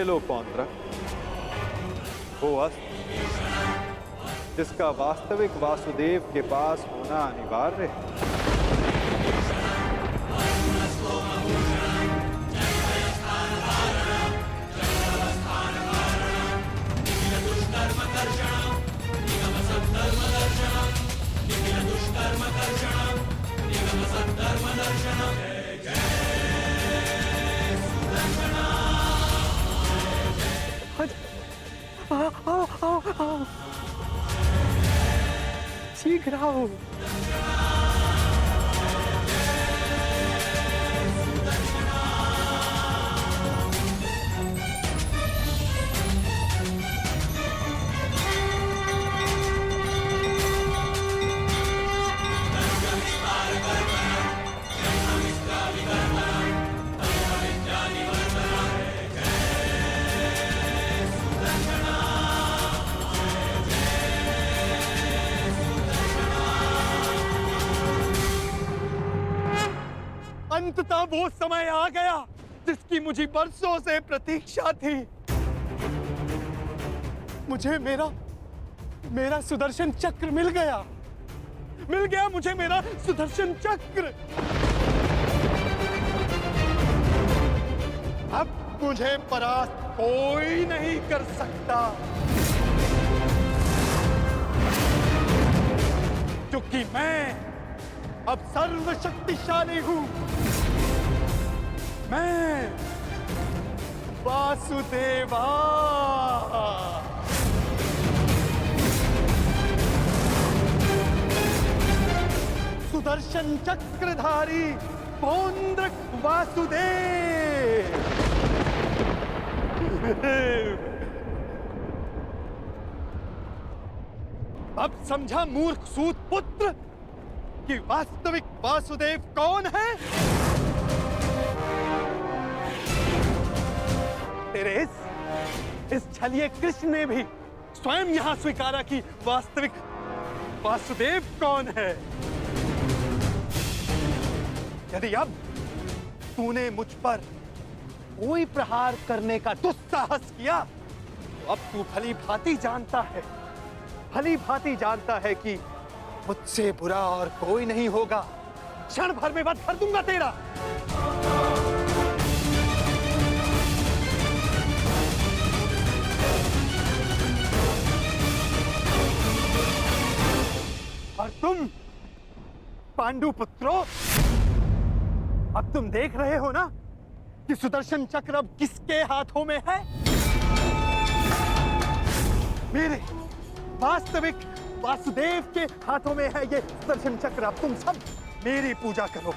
लो पौंड्रक, वो अस्त्र जिसका वास्तविक वासुदेव के पास होना अनिवार्य है। आओ, शीघ्र आओ। अंततः वो समय आ गया जिसकी मुझे बरसों से प्रतीक्षा थी। मुझे मेरा सुदर्शन चक्र मिल गया मुझे मेरा सुदर्शन चक्र। अब मुझे परास्त कोई नहीं कर सकता, क्योंकि मैं अब सर्वशक्तिशाली हूं। मैं वासुदेवा। सुदर्शन चक्रधारी पौंड्रक वासुदेव। अब समझा मूर्ख सूत पुत्र कि वास्तविक वासुदेव कौन है? तेरे इस छलिए कृष्ण ने भी स्वयं यहां स्वीकारा कि वास्तविक वासुदेव कौन है। यदि अब तूने मुझ पर कोई प्रहार करने का दुस्साहस किया तो अब तू भली भांति जानता है कि मुझसे बुरा और कोई नहीं होगा। क्षण भर में वध कर दूंगा तेरा। और तुम पांडु पुत्रों, अब तुम देख रहे हो ना कि सुदर्शन चक्र अब किसके हाथों में है? मेरे वास्तविक वासुदेव के हाथों में है ये सुदर्शन चक्र। अब तुम सब मेरी पूजा करो,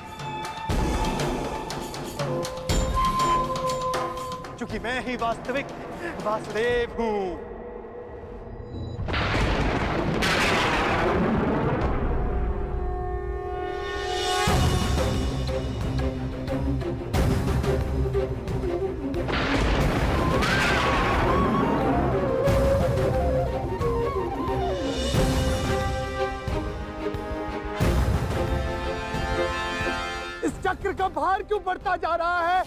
क्योंकि मैं ही वास्तविक वासुदेव हूं। चक्र का भार क्यों बढ़ता जा रहा है?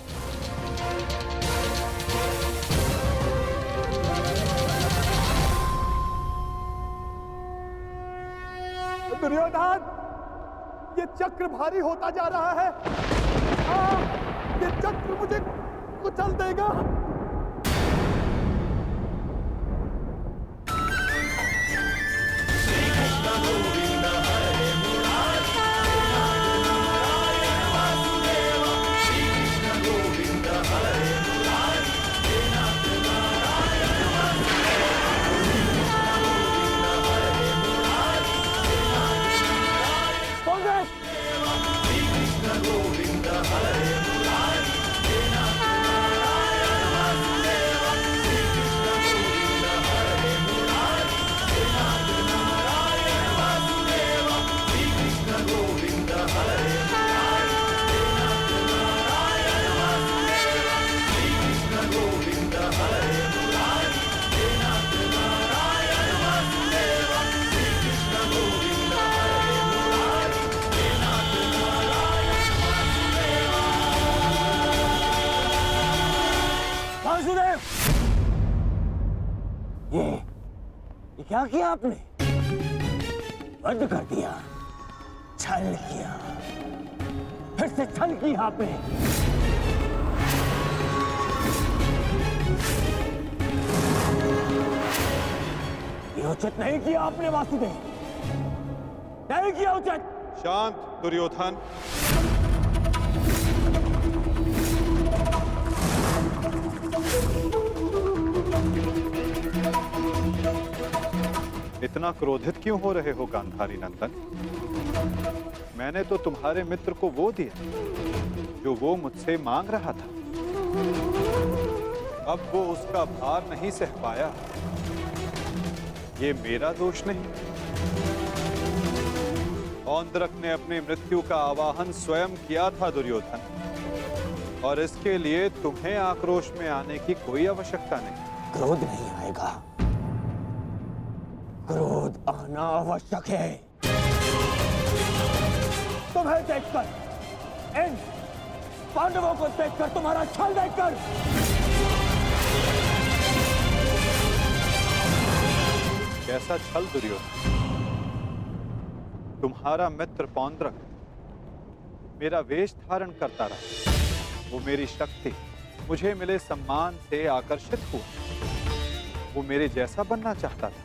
दुर्योधन, ये चक्र भारी होता जा रहा है। ये चक्र मुझे कुचल देगा। क्या किया आपने? बंद कर दिया, छल किया, फिर से छल किया आपने। ये उचित नहीं किया आपने वासुदेव, नहीं किया उचित। शांत दुर्योधन। इतना क्रोधित क्यों हो रहे हो गांधारी नंदन? मैंने तो तुम्हारे मित्र को वो दिया जो वो मुझसे मांग रहा था। अब वो उसका भार नहीं सह पाया, ये मेरा दोष नहीं। औंद्रक ने अपनी मृत्यु का आवाहन स्वयं किया था दुर्योधन, और इसके लिए तुम्हें आक्रोश में आने की कोई आवश्यकता नहीं। क्रोध नहीं आएगा, क्रोध आना आवश्यक है। तुम्हें देखकर, इन पांडवों को देखकर, तुम्हारा छल देखकर कैसा छल दुर्योधन? तुम्हारा मित्र पौंद्रक मेरा वेश धारण करता रहा, वो मेरी शक्ति, मुझे मिले सम्मान से आकर्षित हुआ। वो मेरे जैसा बनना चाहता था,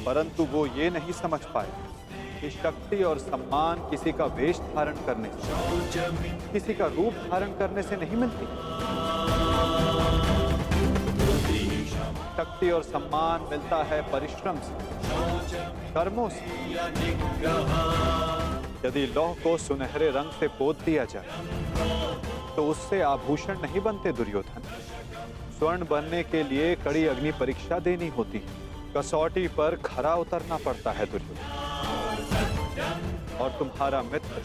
परंतु वो ये नहीं समझ पाया कि शक्ति और सम्मान किसी का वेश धारण करने से, किसी का रूप धारण करने से नहीं मिलती। शक्ति और सम्मान मिलता है परिश्रम से, कर्मों से। यदि लौह को सुनहरे रंग से पोत दिया जाए तो उससे आभूषण नहीं बनते दुर्योधन। स्वर्ण बनने के लिए कड़ी अग्नि परीक्षा देनी होती है, कसौटी पर खरा उतरना पड़ता है दुर्योधन। और तुम्हारा मित्र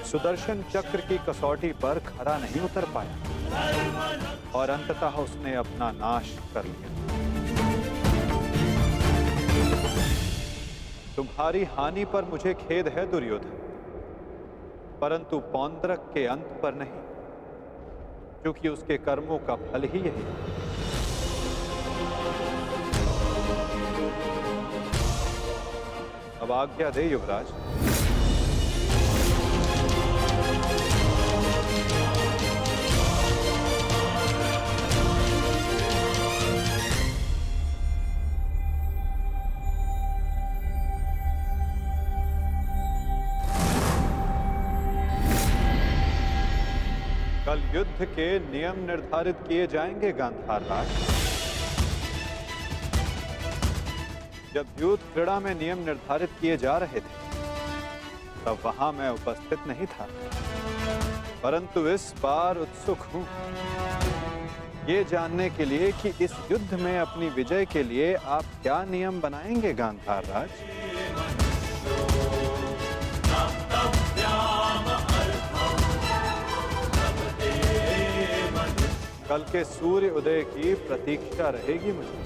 सुदर्शन चक्र की कसौटी पर खरा नहीं उतर पाया, और अंततः उसने अपना नाश कर लिया। तुम्हारी हानि पर मुझे खेद है दुर्योधन, परंतु पौंद्रक के अंत पर नहीं, क्योंकि उसके कर्मों का फल ही यही है। अब आज्ञा दे युवराज। कल युद्ध के नियम निर्धारित किए जाएंगे गांधार राज। जब युद्ध क्रीड़ा में नियम निर्धारित किए जा रहे थे तब वहां मैं उपस्थित नहीं था, परंतु इस बार उत्सुक हूं ये जानने के लिए कि इस युद्ध में अपनी विजय के लिए आप क्या नियम बनाएंगे गांधार राज। कल के सूर्य उदय की प्रतीक्षा रहेगी मुझे।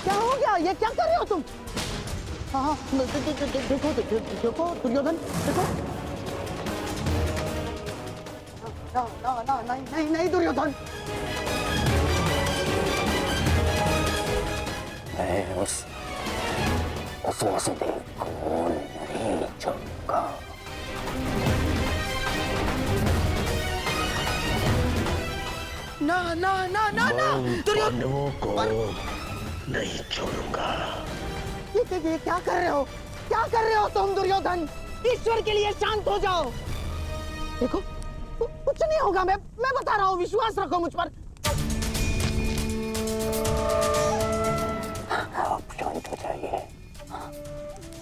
क्या हो गया? ये क्या कर रहे हो तुम? हाँ, देखो देखो दुर्योधन, देखो। ना, नहीं दुर्योधन। मैं उस वासुदेव को नहीं छोड़ूंगा। ना दुर्योधन को नहीं छोड़ूंगा। ये क्या कर रहे हो? क्या कर रहे हो तुम दुर्योधन? ईश्वर के लिए शांत हो जाओ। देखो कुछ नहीं होगा, मैं बता रहा हूँ, विश्वास रखो मुझ पर। आप शांत हो जाइए,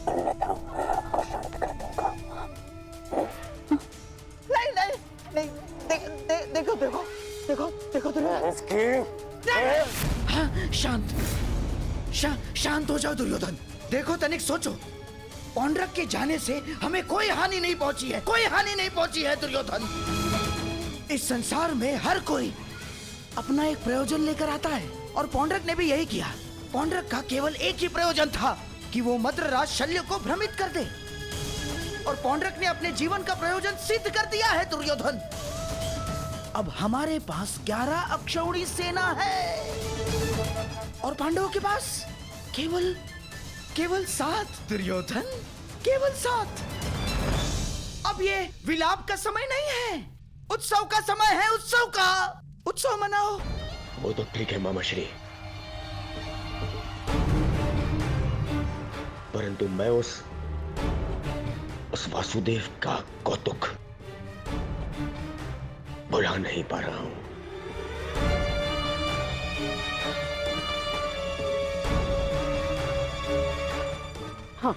अन्यथा मैं आपको शांत कर दूंगा। नहीं, देखो दुर्योधन। हाँ, शांत हो जाओ दुर्योधन। देखो तनिक सोचो, पौंड्रक के जाने से हमें कोई हानि नहीं पहुंची है, कोई हानि नहीं पहुंची है दुर्योधन। इस संसार में हर कोई अपना एक प्रयोजन लेकर आता है और पौंड्रक ने भी यही किया। पौंड्रक का केवल एक ही प्रयोजन था कि वो मद्रराज शल्य को भ्रमित कर दे, और पौंड्रक ने अपने जीवन का प्रयोजन सिद्ध कर दिया है दुर्योधन। अब हमारे पास 11 अक्षौणी सेना है और पांडवों के पास केवल 7 दुर्योधन, केवल 7। अब ये विलाप का समय नहीं है, उत्सव का समय है, उत्सव का। उत्सव मनाओ। वो तो ठीक है मामाश्री, परंतु मैं उस वासुदेव का कौतुक भुला नहीं पा रहा हूं। हाँ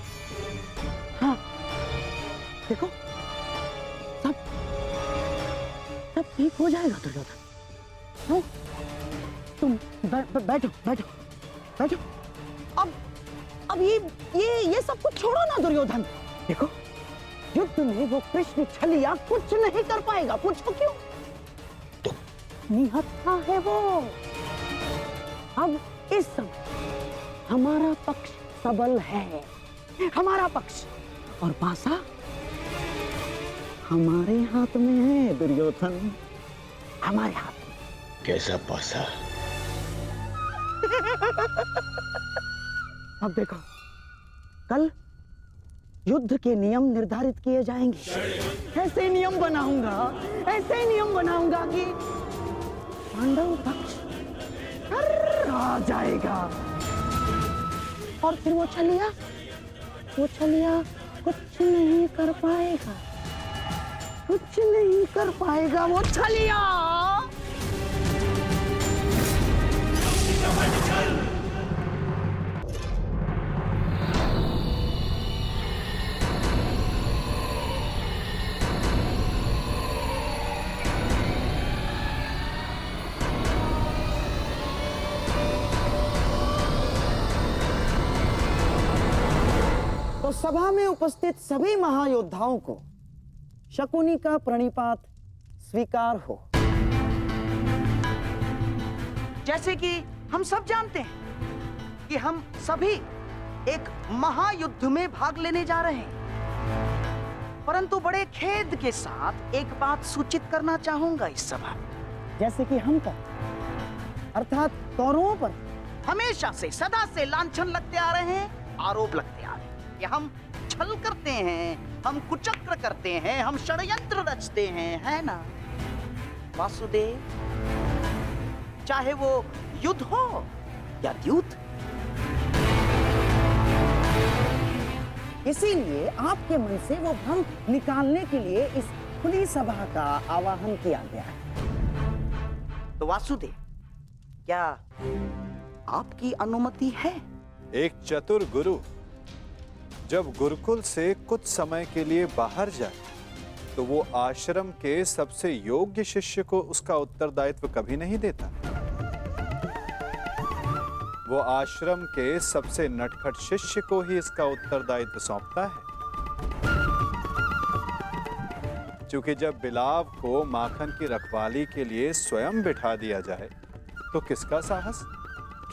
हाँ, देखो सब ठीक हो जाएगा दुर्योधन। हाँ? तुम बैठो बैठो बैठो। अब ये सब कुछ छोड़ो ना दुर्योधन। देखो, युद्ध में वो कृष्ण छलिया कुछ नहीं कर पाएगा। पूछो क्यों? तो निहत्था है वो। अब इस समय हमारा पक्ष सबल है, हमारा पक्ष, और पासा हमारे हाथ में है दुर्योधन, हमारे हाथ में। कैसा पासा? अब देखो, कल युद्ध के नियम निर्धारित किए जाएंगे। ऐसे नियम बनाऊंगा कि पांडव पक्ष आ जाएगा, और फिर वो छलिया कुछ नहीं कर पाएगा, वो छलिया। तो सभा में उपस्थित सभी महायोद्धाओं को शकुनी का प्रणिपात स्वीकार हो। जैसे कि हम सब जानते हैं कि हम सभी एक महायुद्ध में भाग लेने जा रहे हैं, परंतु बड़े खेद के साथ एक बात सूचित करना चाहूंगा इस सभा में। जैसे कि हम पर, अर्थात कौरवों पर हमेशा से, सदा से लांछन लगते आ रहे हैं, आरोप लगते आ रहे हैं कि हम छल करते हैं, हम कुचक्र करते हैं, हम षड्यंत्र रचते हैं, है ना वासुदेव? चाहे वो युद्ध हो या युद्ध। इसीलिए आपके मन से वो भ्रम निकालने के लिए इस खुली सभा का आवाहन किया गया है। तो वासुदेव, क्या आपकी अनुमति है? एक चतुर गुरु जब गुरुकुल से कुछ समय के लिए बाहर जाए तो वो आश्रम के सबसे योग्य शिष्य को उसका उत्तरदायित्व कभी नहीं देता। वो आश्रम के सबसे नटखट शिष्य को ही इसका उत्तरदायित्व सौंपता है। क्योंकि जब बिलाव को माखन की रखवाली के लिए स्वयं बिठा दिया जाए तो किसका साहस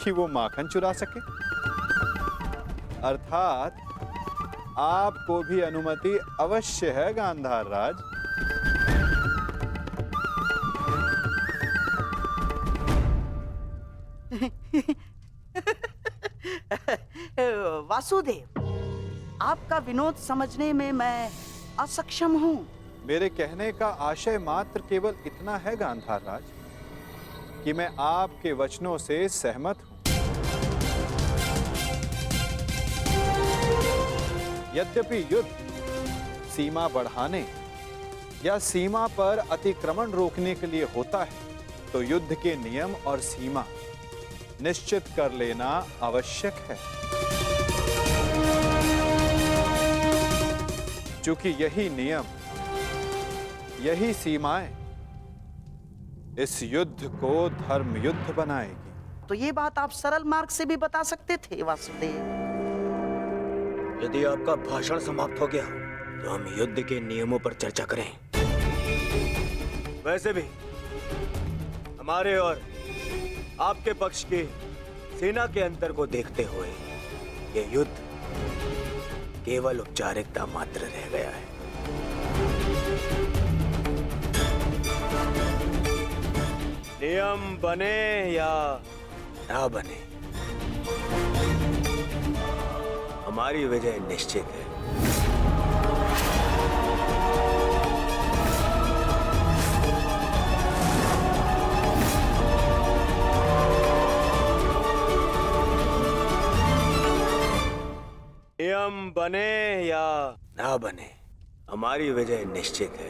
कि वो माखन चुरा सके। अर्थात आपको भी अनुमति अवश्य है गांधार राज। वासुदेव, आपका विनोद समझने में मैं असक्षम हूं। मेरे कहने का आशय मात्र केवल इतना है गांधार राज कि मैं आपके वचनों से सहमत हूं। यद्यपि युद्ध सीमा बढ़ाने या सीमा पर अतिक्रमण रोकने के लिए होता है, तो युद्ध के नियम और सीमा निश्चित कर लेना आवश्यक है। क्योंकि यही नियम, यही सीमाएं इस युद्ध को धर्म युद्ध बनाएगी। तो ये बात आप सरल मार्ग से भी बता सकते थे वासुदेव। यदि आपका भाषण समाप्त हो गया तो हम युद्ध के नियमों पर चर्चा करें। वैसे भी हमारे और आपके पक्ष की सेना के अंतर को देखते हुए ये युद्ध केवल औपचारिकता मात्र रह गया है। नियम बने या ना बने, हमारी विजय निश्चित है। नियम बने या ना बने, हमारी विजय निश्चित है।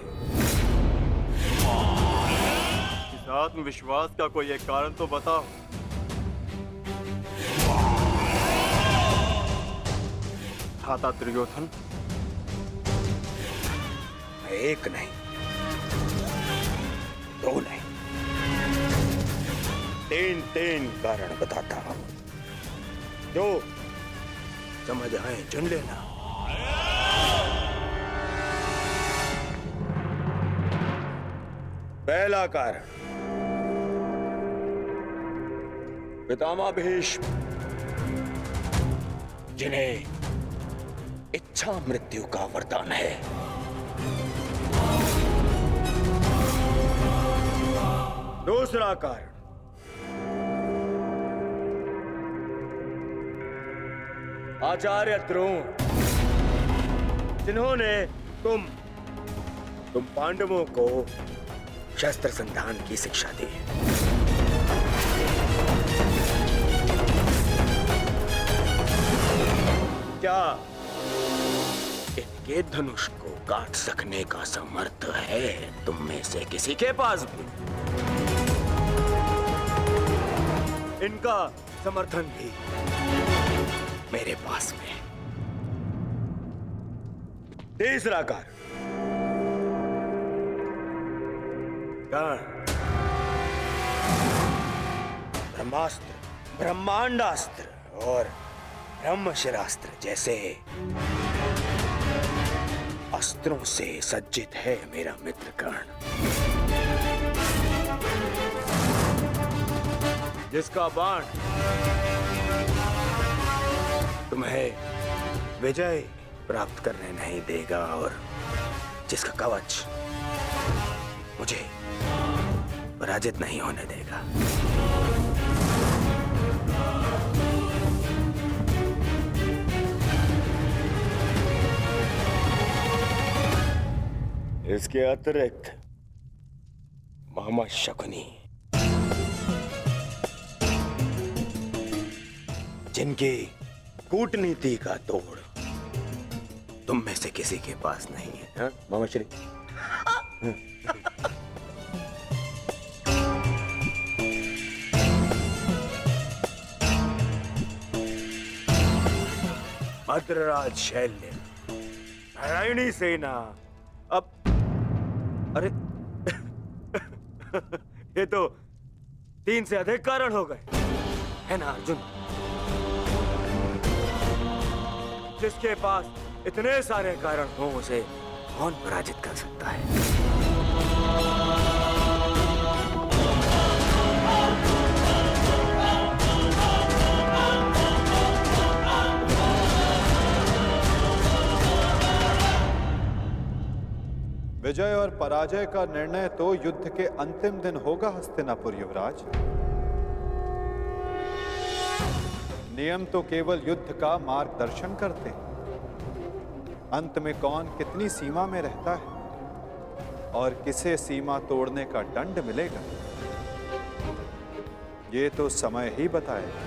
इस आत्मविश्वास का कोई एक कारण तो बताओ। खाता दुर्योधन, एक नहीं, दो नहीं, तीन कारण बताता हूं, जो समझ आए चुन लेना। पहला कारण, पितामह भीष्म जिन्हें इच्छा मृत्यु का वरदान है। दूसरा कारण, आचार्य द्रोण जिन्होंने तुम पांडवों को शस्त्र संधान की शिक्षा दी। क्या इनके धनुष को काट सकने का समर्थ है तुम में से किसी के पास भी? इनका समर्थन भी मेरे पास में। तीसरा कारण, ब्रह्मास्त्र, ब्रह्मांडास्त्र और ब्रह्मशिरास्त्र जैसे अस्त्रों से सज्जित है मेरा मित्र कर्ण, जिसका बाण तुम्हें विजय प्राप्त करने नहीं देगा और जिसका कवच मुझे पराजित नहीं होने देगा। इसके अतिरिक्त मोहम्मद शकुनी, जिनकी कूटनीति का तोड़ तुम में से किसी के पास नहीं है। हाँ मोहम्मद श्री, मद्रराज शैल्य, नारायणी सेना। अब अरे ये तो 3 से अधिक कारण हो गए, है ना अर्जुन? जिसके पास इतने सारे कारण हो उसे कौन पराजित कर सकता है? विजय और पराजय का निर्णय तो युद्ध के अंतिम दिन होगा हस्तिनापुर युवराज। नियम तो केवल युद्ध का मार्गदर्शन करते हैं। अंत में कौन कितनी सीमा में रहता है और किसे सीमा तोड़ने का दंड मिलेगा, ये तो समय ही बताएगा।